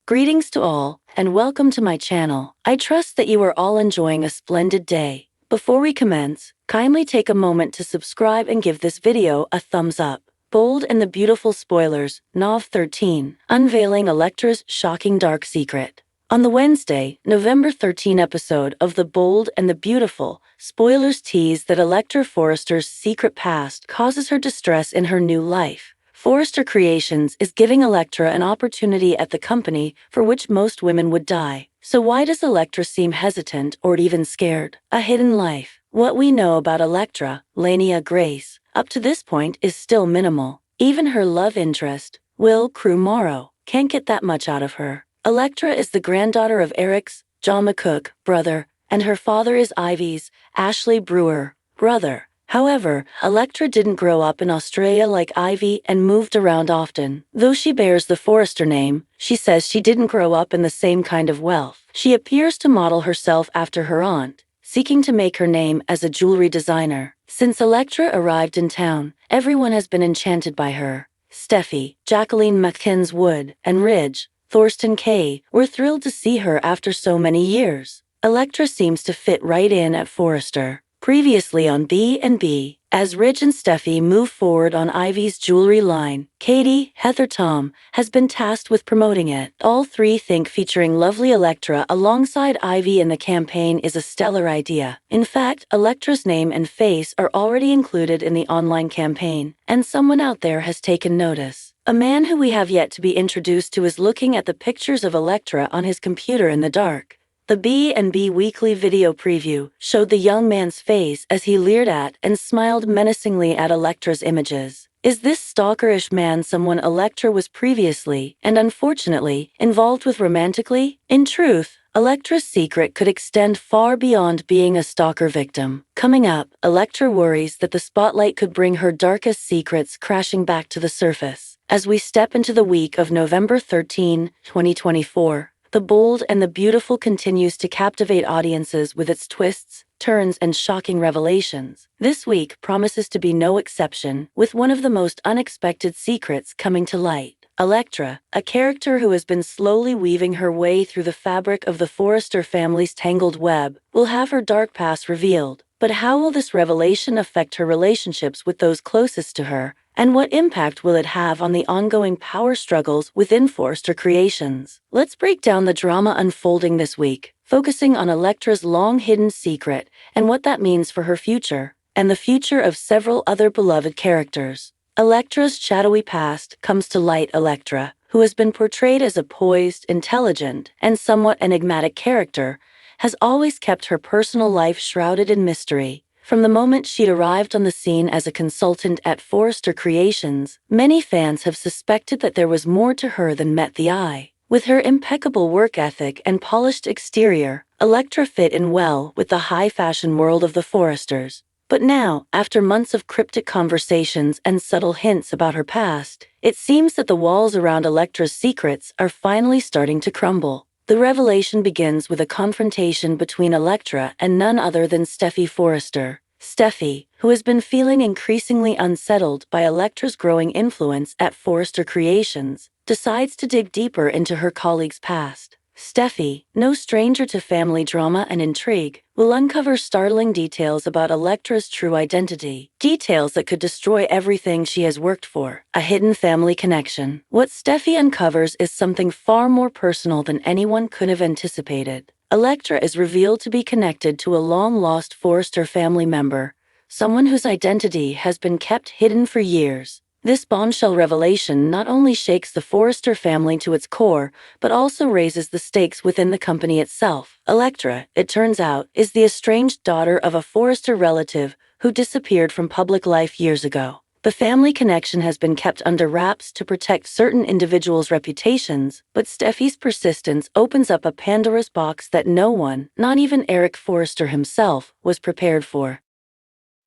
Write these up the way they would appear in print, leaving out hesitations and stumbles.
Greetings to all, and welcome to my channel. I trust that you are all enjoying a splendid day. Before we commence, kindly take a moment to subscribe and give this video a thumbs up. Bold and the Beautiful spoilers, Nov 13, Unveiling Electra's Shocking Dark Secret. On the Wednesday, November 13 episode of The Bold and the Beautiful, spoilers tease that Electra Forrester's secret past causes her distress in her new life. Forrester Creations is giving Electra an opportunity at the company for which most women would die. So why does Electra seem hesitant or even scared? A hidden life. What we know about Electra, Lania Grace, up to this point is still minimal. Even her love interest, Will Crew Morrow, can't get that much out of her. Electra is the granddaughter of Eric's, John McCook, brother, and her father is Ivy's, Ashley Brewer, brother. However, Electra didn't grow up in Australia like Ivy and moved around often. Though she bears the Forrester name, she says she didn't grow up in the same kind of wealth. She appears to model herself after her aunt, seeking to make her name as a jewelry designer. Since Electra arrived in town, everyone has been enchanted by her. Steffi, Jacqueline McKins Wood, and Ridge, Thorsten Kay, were thrilled to see her after so many years. Electra seems to fit right in at Forrester. Previously on B&B, as Ridge and Steffi move forward on Ivy's jewelry line, Katie, Heather Tom, has been tasked with promoting it. All three think featuring lovely Electra alongside Ivy in the campaign is a stellar idea. In fact, Electra's name and face are already included in the online campaign, and someone out there has taken notice. A man who we have yet to be introduced to is looking at the pictures of Electra on his computer in the dark. The B&B weekly video preview showed the young man's face as he leered at and smiled menacingly at Electra's images. Is this stalkerish man someone Electra was previously, and unfortunately, involved with romantically? In truth, Electra's secret could extend far beyond being a stalker victim. Coming up, Electra worries that the spotlight could bring her darkest secrets crashing back to the surface. As we step into the week of November 13, 2024, The Bold and the Beautiful continues to captivate audiences with its twists, turns, and shocking revelations. This week promises to be no exception, with one of the most unexpected secrets coming to light. Electra, a character who has been slowly weaving her way through the fabric of the Forrester family's tangled web, will have her dark past revealed. But how will this revelation affect her relationships with those closest to her? And what impact will it have on the ongoing power struggles within Forrester Creations? Let's break down the drama unfolding this week, focusing on Electra's long-hidden secret and what that means for her future, and the future of several other beloved characters. Electra's shadowy past comes to light. Electra, who has been portrayed as a poised, intelligent, and somewhat enigmatic character, has always kept her personal life shrouded in mystery. From the moment she'd arrived on the scene as a consultant at Forrester Creations, many fans have suspected that there was more to her than met the eye. With her impeccable work ethic and polished exterior, Electra fit in well with the high-fashion world of the Forresters. But now, after months of cryptic conversations and subtle hints about her past, it seems that the walls around Electra's secrets are finally starting to crumble. The revelation begins with a confrontation between Electra and none other than Steffi Forrester. Steffi, who has been feeling increasingly unsettled by Electra's growing influence at Forrester Creations, decides to dig deeper into her colleague's past. Steffi, no stranger to family drama and intrigue, will uncover startling details about Electra's true identity. Details that could destroy everything she has worked for. A hidden family connection. What Steffi uncovers is something far more personal than anyone could have anticipated. Electra is revealed to be connected to a long-lost Forrester family member, someone whose identity has been kept hidden for years. This bombshell revelation not only shakes the Forrester family to its core, but also raises the stakes within the company itself. Electra, it turns out, is the estranged daughter of a Forrester relative who disappeared from public life years ago. The family connection has been kept under wraps to protect certain individuals' reputations, but Steffi's persistence opens up a Pandora's box that no one, not even Eric Forrester himself, was prepared for.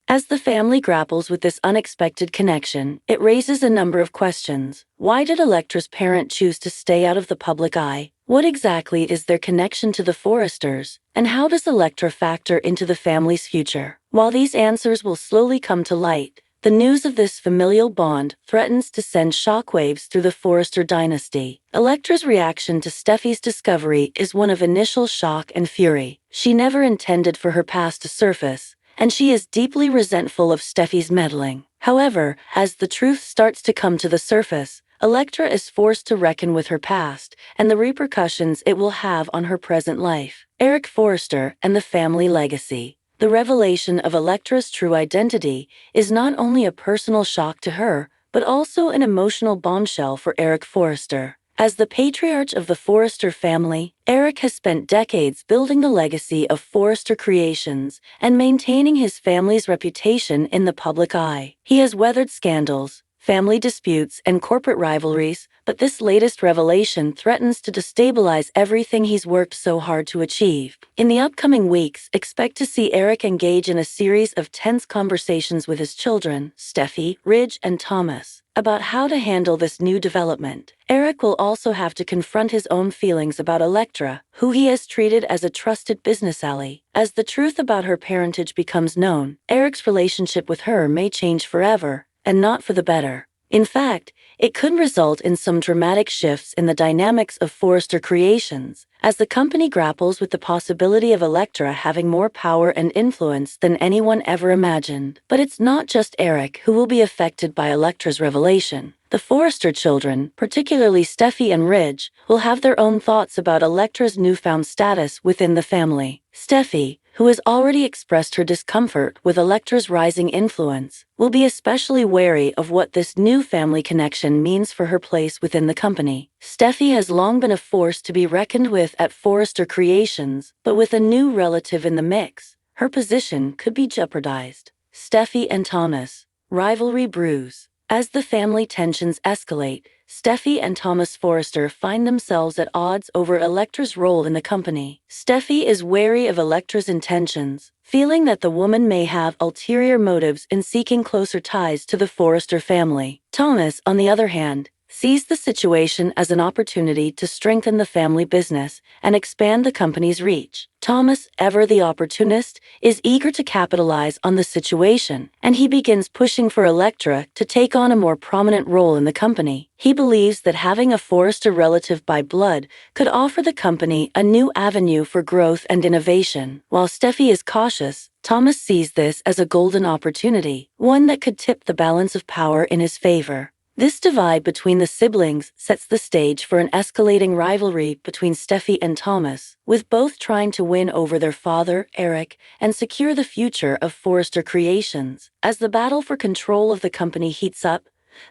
As the family grapples with this unexpected connection, it raises a number of questions. Why did Electra's parent choose to stay out of the public eye? What exactly is their connection to the Forresters? And how does Electra factor into the family's future? While these answers will slowly come to light, The news of this familial bond threatens to send shockwaves through the Forrester dynasty. Electra's reaction to Steffi's discovery is one of initial shock and fury. She never intended for her past to surface, and she is deeply resentful of Steffi's meddling. However, as the truth starts to come to the surface, Electra is forced to reckon with her past and the repercussions it will have on her present life. Eric Forrester and the family legacy. The revelation of Electra's true identity is not only a personal shock to her, but also an emotional bombshell for Eric Forrester. As the patriarch of the Forrester family, Eric has spent decades building the legacy of Forrester Creations and maintaining his family's reputation in the public eye. He has weathered scandals, family disputes, and corporate rivalries, but this latest revelation threatens to destabilize everything he's worked so hard to achieve. In the upcoming weeks, expect to see Eric engage in a series of tense conversations with his children, Steffi, Ridge, and Thomas, about how to handle this new development. Eric will also have to confront his own feelings about Electra, who he has treated as a trusted business ally. As the truth about her parentage becomes known, Eric's relationship with her may change forever, and not for the better. In fact, it could result in some dramatic shifts in the dynamics of Forrester Creations, as the company grapples with the possibility of Electra having more power and influence than anyone ever imagined. But it's not just Eric who will be affected by Electra's revelation. The Forrester children, particularly Steffi and Ridge, will have their own thoughts about Electra's newfound status within the family. Steffi, who has already expressed her discomfort with Electra's rising influence, will be especially wary of what this new family connection means for her place within the company. Steffi has long been a force to be reckoned with at Forrester Creations, but with a new relative in the mix, her position could be jeopardized. Steffi and Thomas. Rivalry brews. As the family tensions escalate, Steffi and Thomas Forrester find themselves at odds over Electra's role in the company. Steffi is wary of Electra's intentions, feeling that the woman may have ulterior motives in seeking closer ties to the Forrester family. Thomas, on the other hand, sees the situation as an opportunity to strengthen the family business and expand the company's reach. Thomas, ever the opportunist, is eager to capitalize on the situation, and he begins pushing for Electra to take on a more prominent role in the company. He believes that having a Forrester relative by blood could offer the company a new avenue for growth and innovation. While Steffi is cautious, Thomas sees this as a golden opportunity, one that could tip the balance of power in his favor. This divide between the siblings sets the stage for an escalating rivalry between Steffi and Thomas, with both trying to win over their father, Eric, and secure the future of Forrester Creations. As the battle for control of the company heats up,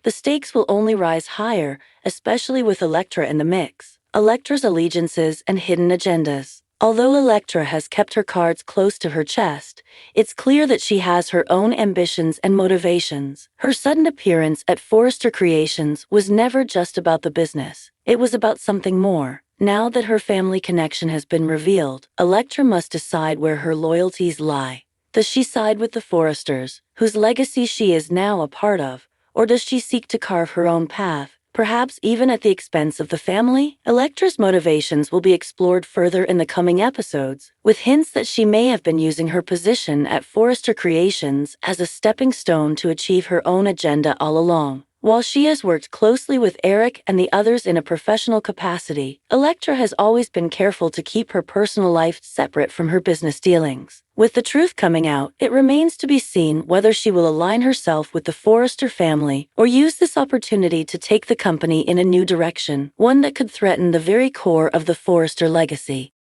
the stakes will only rise higher, especially with Electra in the mix. Electra's allegiances and hidden agendas. Although Electra has kept her cards close to her chest, it's clear that she has her own ambitions and motivations. Her sudden appearance at Forrester Creations was never just about the business. It was about something more. Now that her family connection has been revealed, Electra must decide where her loyalties lie. Does she side with the Forresters, whose legacy she is now a part of, or does she seek to carve her own path, perhaps even at the expense of the family? Electra's motivations will be explored further in the coming episodes, with hints that she may have been using her position at Forrester Creations as a stepping stone to achieve her own agenda all along. While she has worked closely with Eric and the others in a professional capacity, Electra has always been careful to keep her personal life separate from her business dealings. With the truth coming out, it remains to be seen whether she will align herself with the Forrester family or use this opportunity to take the company in a new direction, one that could threaten the very core of the Forrester legacy.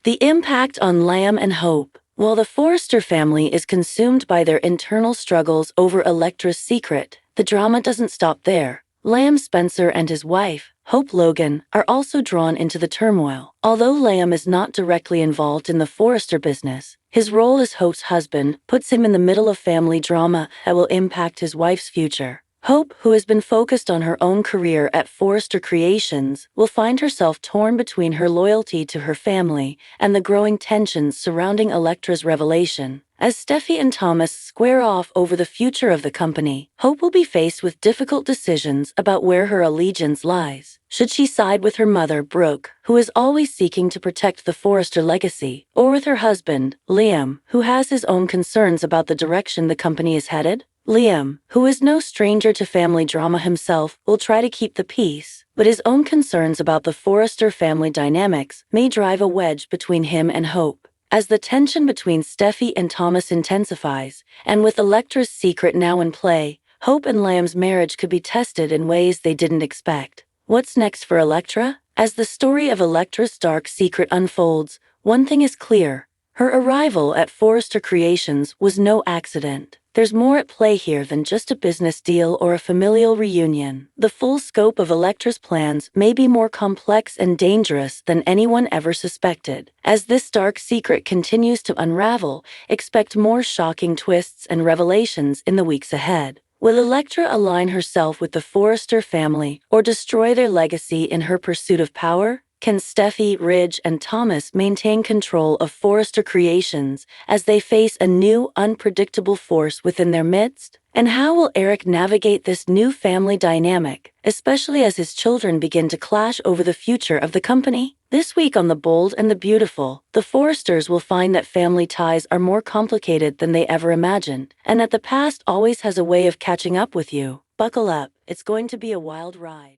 The impact on Lamb and Hope. While the Forrester family is consumed by their internal struggles over Electra's secret, the drama doesn't stop there. Lamb Spencer and his wife, Hope Logan, are also drawn into the turmoil. Although Lamb is not directly involved in the Forrester business, his role as Hope's husband puts him in the middle of family drama that will impact his wife's future. Hope, who has been focused on her own career at Forrester Creations, will find herself torn between her loyalty to her family and the growing tensions surrounding Electra's revelation. As Steffi and Thomas square off over the future of the company, Hope will be faced with difficult decisions about where her allegiance lies. Should she side with her mother, Brooke, who is always seeking to protect the Forrester legacy, or with her husband, Liam, who has his own concerns about the direction the company is headed? Liam, who is no stranger to family drama himself, will try to keep the peace, but his own concerns about the Forrester family dynamics may drive a wedge between him and Hope. As the tension between Steffi and Thomas intensifies, and with Electra's secret now in play, Hope and Liam's marriage could be tested in ways they didn't expect. What's next for Electra? As the story of Electra's dark secret unfolds, one thing is clear. Her arrival at Forrester Creations was no accident. There's more at play here than just a business deal or a familial reunion. The full scope of Electra's plans may be more complex and dangerous than anyone ever suspected. As this dark secret continues to unravel, expect more shocking twists and revelations in the weeks ahead. Will Electra align herself with the Forrester family or destroy their legacy in her pursuit of power? Can Steffi, Ridge, and Thomas maintain control of Forrester Creations as they face a new, unpredictable force within their midst? And how will Eric navigate this new family dynamic, especially as his children begin to clash over the future of the company? This week on The Bold and the Beautiful, the Forresters will find that family ties are more complicated than they ever imagined, and that the past always has a way of catching up with you. Buckle up, it's going to be a wild ride.